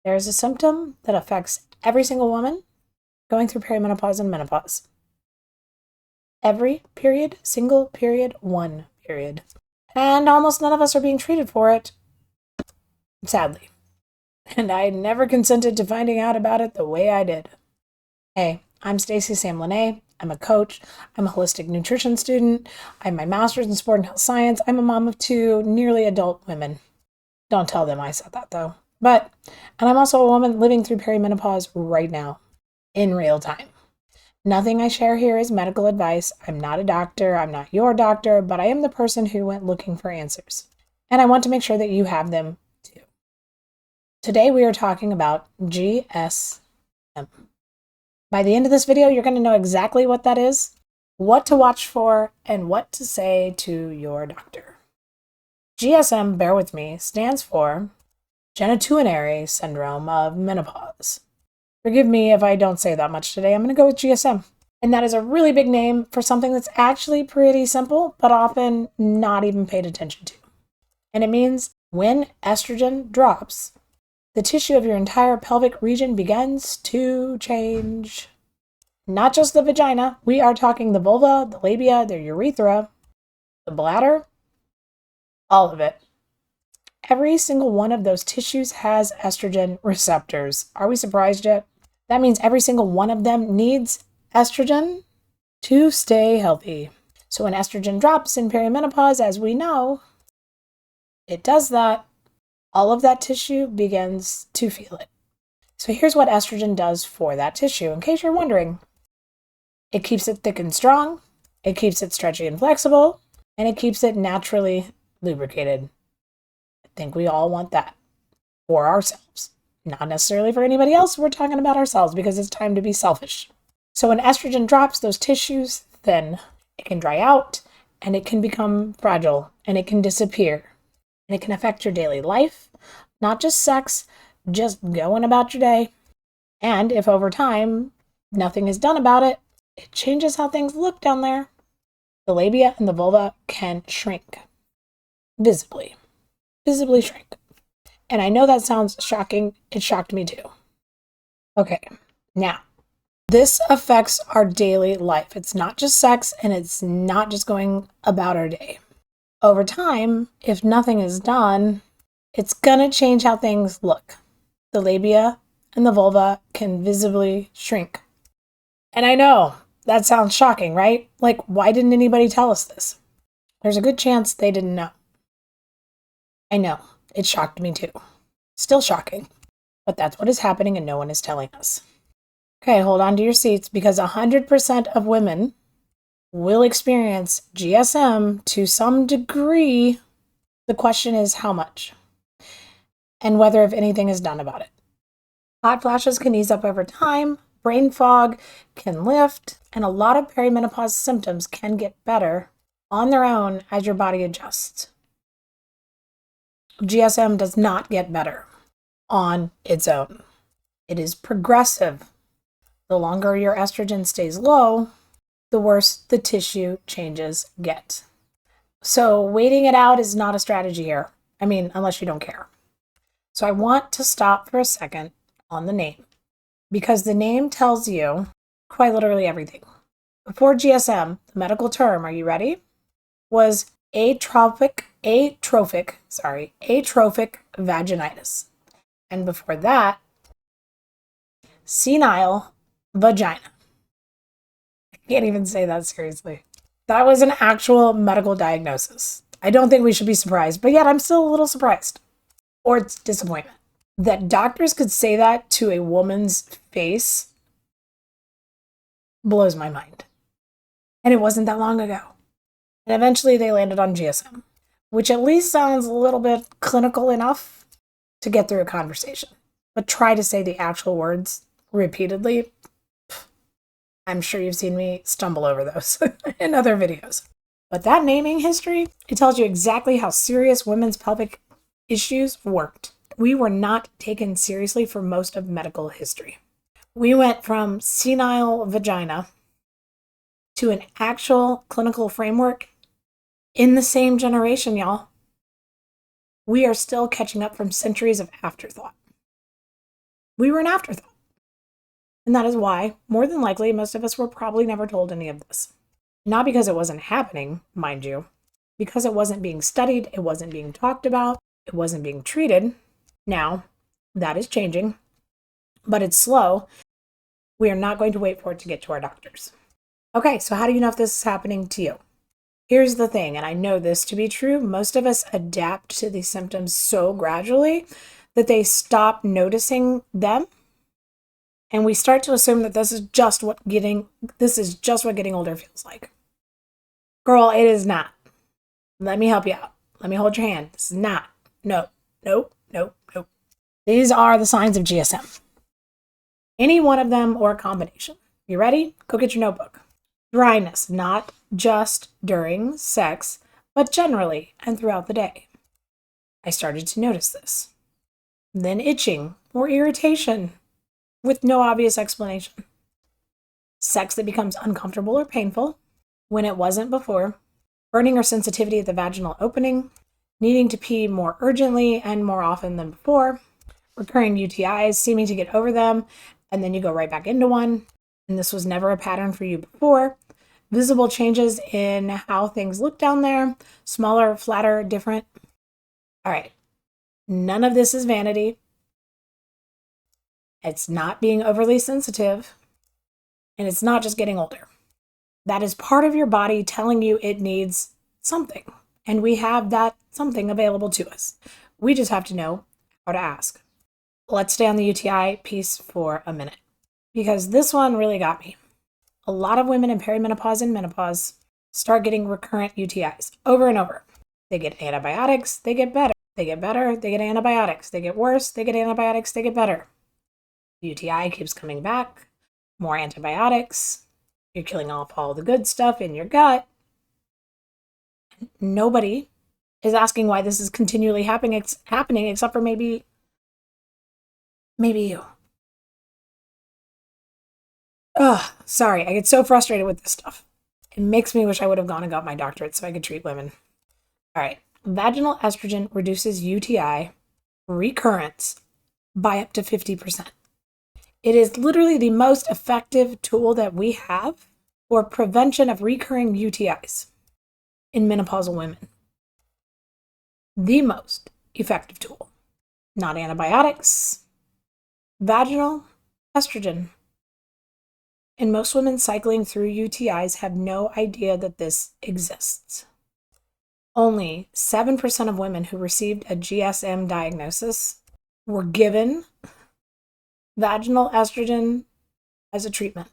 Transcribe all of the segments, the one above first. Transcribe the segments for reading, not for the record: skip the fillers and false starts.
There is a symptom that affects every single woman going through perimenopause and menopause. Every period, single period, one period. And almost none of us are being treated for it, sadly. And I never consented to finding out about it the way I did. Hey, I'm Stacey Sam-Lene. I'm a coach. I'm a holistic nutrition student. I have my master's in sport and health science. I'm a mom of two nearly adult women. Don't tell them I said that though. And I'm also a woman living through perimenopause right now, in real time. Nothing I share here is medical advice. I'm not a doctor. I'm not your doctor, but I am the person who went looking for answers. And I want to make sure that you have them too. Today we are talking about GSM. By the end of this video, you're going to know exactly what that is, what to watch for, and what to say to your doctor. GSM, bear with me, stands for Genitourinary Syndrome of Menopause. Forgive me if I don't say that much today. I'm going to go with GSM. And that is a really big name for something that's actually pretty simple, but often not even paid attention to. And it means when estrogen drops, the tissue of your entire pelvic region begins to change. Not just the vagina. We are talking the vulva, the labia, the urethra, the bladder, all of it. Every single one of those tissues has estrogen receptors. Are we surprised yet? That means every single one of them needs estrogen to stay healthy. So when estrogen drops in perimenopause, as we know, it does that. All of that tissue begins to feel it. So here's what estrogen does for that tissue, in case you're wondering. It keeps it thick and strong, it keeps it stretchy and flexible, and it keeps it naturally lubricated. I think we all want that for ourselves. Not necessarily for anybody else, we're talking about ourselves because it's time to be selfish. So when estrogen drops, those tissues thin, it can dry out, and it can become fragile, and it can disappear. And it can affect your daily life, not just sex, just going about your day. And if over time nothing is done about it, it changes how things look down there. The labia and the vulva can shrink, visibly shrink. And I know that sounds shocking. It shocked me too. Okay, now, this affects our daily life. It's not just sex, and it's not just going about our day. Over time, if nothing is done, it's gonna change how things look. The labia and the vulva can visibly shrink. And I know, that sounds shocking, right? Like, why didn't anybody tell us this? There's a good chance they didn't know. I know, it shocked me too. Still shocking. But that's what is happening and no one is telling us. Okay, hold on to your seats because 100% of women will experience GSM to some degree. The question is how much and whether if anything is done about it. Hot flashes can ease up over time, brain fog can lift, and a lot of perimenopause symptoms can get better on their own as your body adjusts. GSM does not get better on its own. It is progressive. The longer your estrogen stays low, the worse the tissue changes get. So waiting it out is not a strategy here. I mean, unless you don't care. So I want to stop for a second on the name because the name tells you quite literally everything. Before GSM, the medical term, are you ready? Was atrophic vaginitis. And before that, senile vagina. Can't even say that seriously. That was an actual medical diagnosis. I don't think we should be surprised, but yet I'm still a little surprised. Or it's disappointment. That doctors could say that to a woman's face blows my mind. And it wasn't that long ago. And eventually they landed on GSM, which at least sounds a little bit clinical enough to get through a conversation. But try to say the actual words repeatedly. I'm sure you've seen me stumble over those in other videos. But that naming history, it tells you exactly how serious women's pelvic issues worked. We were not taken seriously for most of medical history. We went from senile vagina to an actual clinical framework in the same generation, y'all. We are still catching up from centuries of afterthought. We were an afterthought. And that is why, more than likely, most of us were probably never told any of this. Not because it wasn't happening, mind you, because it wasn't being studied, it wasn't being talked about, it wasn't being treated. Now, that is changing, but it's slow. We are not going to wait for it to get to our doctors. Okay, so how do you know if this is happening to you? Here's the thing, and I know this to be true. Most of us adapt to these symptoms so gradually that they stop noticing them. And we start to assume that this is just what getting older feels like. Girl, it is not. Let me help you out. Let me hold your hand. This is not. No. These are the signs of GSM. Any one of them or a combination. You ready? Go get your notebook. Dryness, not just during sex, but generally and throughout the day. I started to notice this. Then itching or irritation with no obvious explanation. Sex that becomes uncomfortable or painful when it wasn't before. Burning or sensitivity at the vaginal opening. Needing to pee more urgently and more often than before. Recurring UTIs, seeming to get over them, and then you go right back into one. And this was never a pattern for you before. Visible changes in how things look down there. Smaller, flatter, different. All right. None of this is vanity. It's not being overly sensitive. And it's not just getting older. That is part of your body telling you it needs something. And we have that something available to us. We just have to know how to ask. Let's stay on the UTI piece for a minute, because this one really got me. A lot of women in perimenopause and menopause start getting recurrent UTIs over and over. They get antibiotics, they get better. They get better, they get antibiotics. They get worse, they get antibiotics, they get better. UTI keeps coming back, more antibiotics. You're killing off all the good stuff in your gut. Nobody is asking why this is continually happening except for maybe you. Ugh, sorry, I get so frustrated with this stuff. It makes me wish I would have gone and got my doctorate so I could treat women. All right, vaginal estrogen reduces UTI recurrence by up to 50%. It is literally the most effective tool that we have for prevention of recurring UTIs in menopausal women. The most effective tool. Not antibiotics. Vaginal estrogen. And most women cycling through UTIs have no idea that this exists. Only 7% of women who received a GSM diagnosis were given vaginal estrogen as a treatment.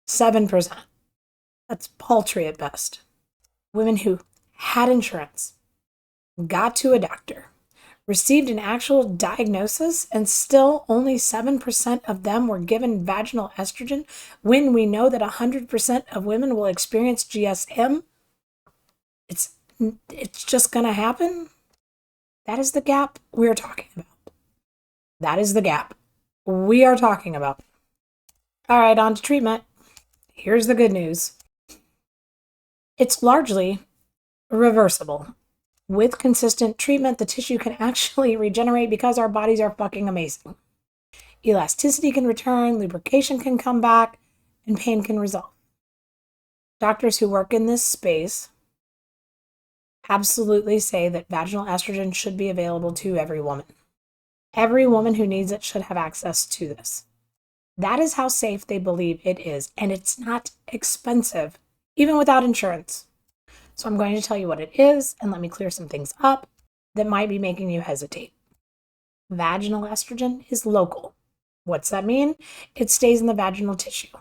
7%. That's paltry at best. Women who had insurance, got to a doctor, received an actual diagnosis, and still only 7% of them were given vaginal estrogen when we know that 100% of women will experience GSM. It's just going to happen. That is the gap we're talking about. That is the gap we are talking about. All right, on to treatment. Here's the good news. It's largely reversible. With consistent treatment, the tissue can actually regenerate because our bodies are fucking amazing. Elasticity can return, lubrication can come back, and pain can resolve. Doctors who work in this space absolutely say that vaginal estrogen should be available to every woman. Every woman who needs it should have access to this. That is how safe they believe it is, and it's not expensive, even without insurance. So I'm going to tell you what it is, and let me clear some things up that might be making you hesitate. Vaginal estrogen is local. What's that mean? It stays in the vaginal tissue.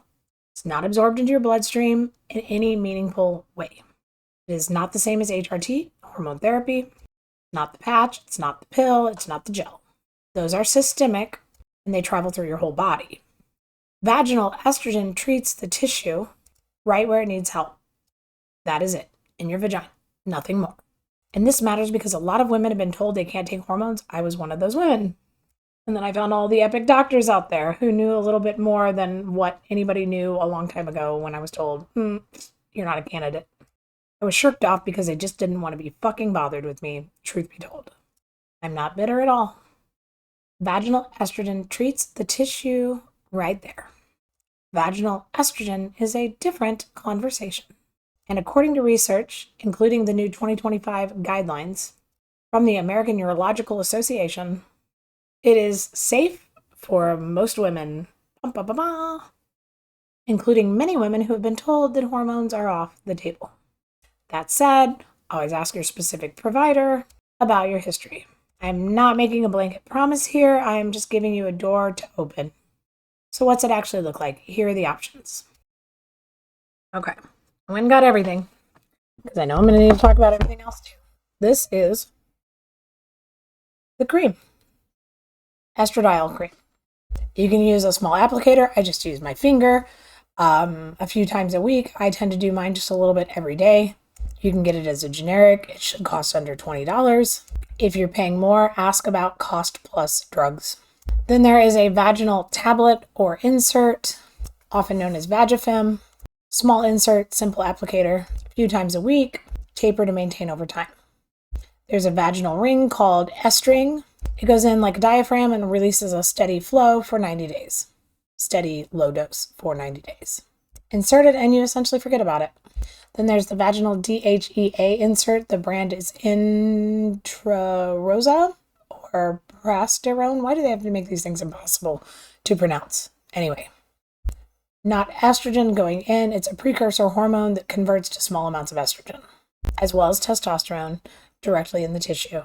It's not absorbed into your bloodstream in any meaningful way. It is not the same as HRT, hormone therapy, not the patch, it's not the pill, it's not the gel. Those are systemic, and they travel through your whole body. Vaginal estrogen treats the tissue right where it needs help. That is it, in your vagina, nothing more. And this matters because a lot of women have been told they can't take hormones. I was one of those women. And then I found all the epic doctors out there who knew a little bit more than what anybody knew a long time ago when I was told, you're not a candidate. I was shirked off because they just didn't want to be fucking bothered with me, truth be told. I'm not bitter at all. Vaginal estrogen treats the tissue right there. Vaginal estrogen is a different conversation. And according to research, including the new 2025 guidelines from the American Urological Association, it is safe for most women, including many women who have been told that hormones are off the table. That said, always ask your specific provider about your history. I'm not making a blanket promise here. I am just giving you a door to open. So what's it actually look like? Here are the options. Okay, I went and got everything because I know I'm going to need to talk about everything else too. This is the cream, estradiol cream. You can use a small applicator. I just use my finger a few times a week. I tend to do mine just a little bit every day. You can get it as a generic. It should cost under $20. If you're paying more, ask about cost plus drugs. Then there is a vaginal tablet or insert, often known as Vagifem. Small insert, simple applicator, a few times a week, taper to maintain over time. There's a vaginal ring called Estring. It goes in like a diaphragm and releases a steady flow for 90 days. Steady low dose for 90 days. Insert it and you essentially forget about it. Then there's the vaginal DHEA insert. The brand is Intrarosa or Prasterone. Why do they have to make these things impossible to pronounce? Anyway, not estrogen going in. It's a precursor hormone that converts to small amounts of estrogen, as well as testosterone directly in the tissue.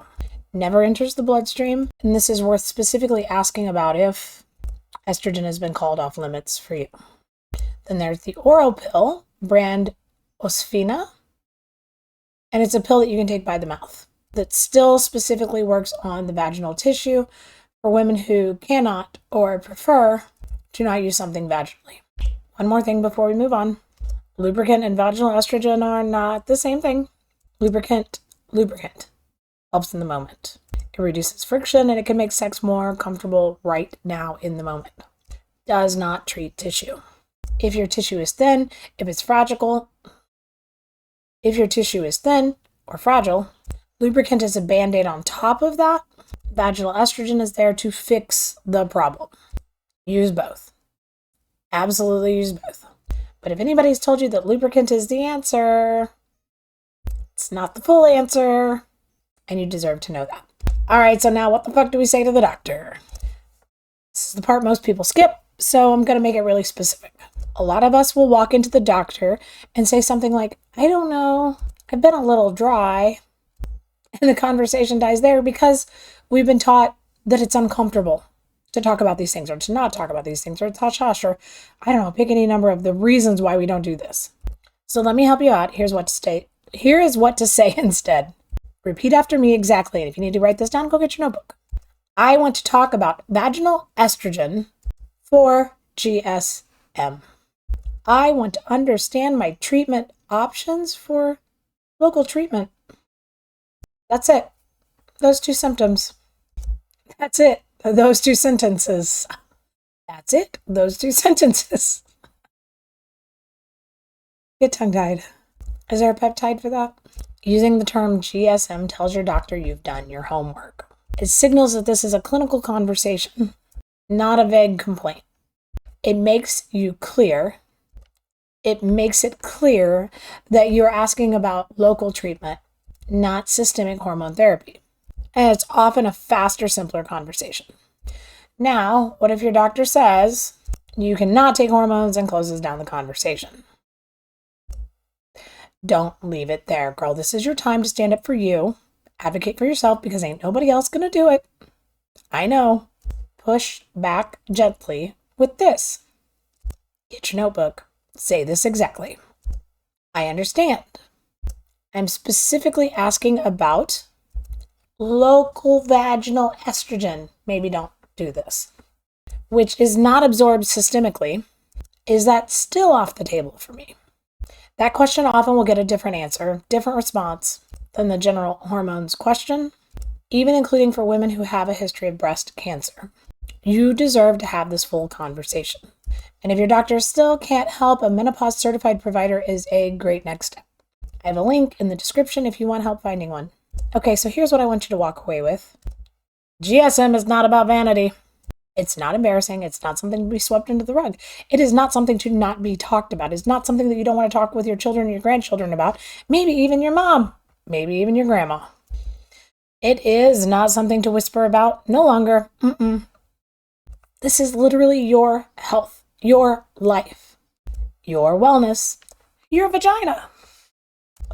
Never enters the bloodstream. And this is worth specifically asking about if estrogen has been called off limits for you. Then there's the oral pill, brand Osfina, and it's a pill that you can take by the mouth that still specifically works on the vaginal tissue for women who cannot or prefer to not use something vaginally. One more thing before we move on. Lubricant and vaginal estrogen are not the same thing. Lubricant helps in the moment. It reduces friction and it can make sex more comfortable right now in the moment. Does not treat tissue. If your tissue is thin, if your tissue is thin or fragile, lubricant is a band-aid on top of that. Vaginal estrogen is there to fix the problem. Use both. Absolutely use both. But if anybody's told you that lubricant is the answer, it's not the full answer, and you deserve to know that. All right, so now what the fuck do we say to the doctor? This is the part most people skip, so I'm going to make it really specific. A lot of us will walk into the doctor and say something like, I don't know, I've been a little dry. And the conversation dies there because we've been taught that it's uncomfortable to talk about these things or to not talk about these things or hush hush or I don't know, pick any number of the reasons why we don't do this. So let me help you out. Here is what to say instead. Repeat after me exactly. And if you need to write this down, go get your notebook. I want to talk about vaginal estrogen for GSM. I want to understand my treatment options for local treatment. That's it. Those two symptoms. That's it. Those two sentences. That's it. Those two sentences. Get tongue-tied. Is there a peptide for that? Using the term GSM tells your doctor you've done your homework. It signals that this is a clinical conversation, not a vague complaint. It makes it clear that you're asking about local treatment, not systemic hormone therapy. And it's often a faster, simpler conversation. Now, what if your doctor says you cannot take hormones and closes down the conversation? Don't leave it there, girl. This is your time to stand up for you. Advocate for yourself because ain't nobody else gonna do it. I know. Push back gently with this. Get your notebook. Say this exactly. I understand. I'm specifically asking about local vaginal estrogen. Maybe don't do this. Which is not absorbed systemically. Is that still off the table for me? That question often will get a different answer, different response than the general hormones question, even including for women who have a history of breast cancer. You deserve to have this full conversation. And if your doctor still can't help, a menopause certified provider is a great next step. I have a link in the description if you want help finding one. Okay, so here's what I want you to walk away with. GSM is not about vanity. It's not embarrassing. It's not something to be swept into the rug. It is not something to not be talked about. It's not something that you don't want to talk with your children and your grandchildren about. Maybe even your mom. Maybe even your grandma. It is not something to whisper about. No longer. This is literally your health, your life, your wellness, your vagina.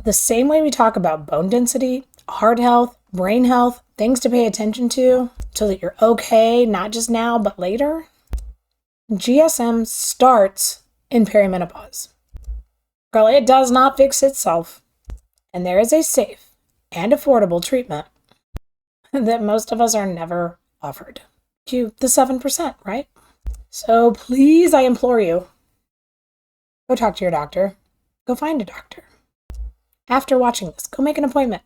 The same way we talk about bone density, heart health, brain health, things to pay attention to so that you're okay, not just now, but later. GSM starts in perimenopause. Girl, it does not fix itself. And there is a safe and affordable treatment that most of us are never offered. The 7%, right? So please, I implore you, go talk to your doctor. Go find a doctor. After watching this, go make an appointment.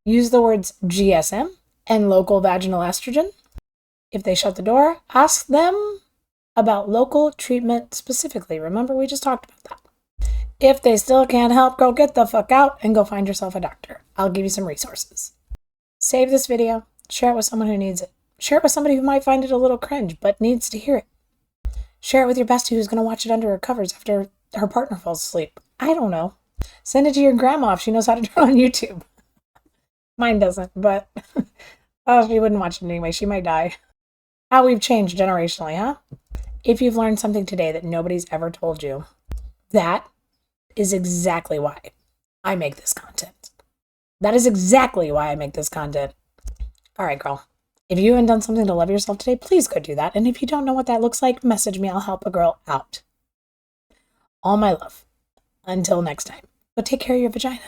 Use the words GSM and local vaginal estrogen. If they shut the door, ask them about local treatment specifically. Remember, we just talked about that. If they still can't help, girl, get the fuck out and go find yourself a doctor. I'll give you some resources. Save this video. Share it with someone who needs it. Share it with somebody who might find it a little cringe, but needs to hear it. Share it with your bestie who's going to watch it under her covers after her partner falls asleep. I don't know. Send it to your grandma if she knows how to turn on YouTube. Mine doesn't, but oh, she wouldn't watch it anyway. She might die. How we've changed generationally, huh? If you've learned something today that nobody's ever told you, that is exactly why I make this content. That is exactly why I make this content. All right, girl. If you haven't done something to love yourself today, please go do that. And if you don't know what that looks like, message me. I'll help a girl out. All my love. Until next time. But take care of your vagina.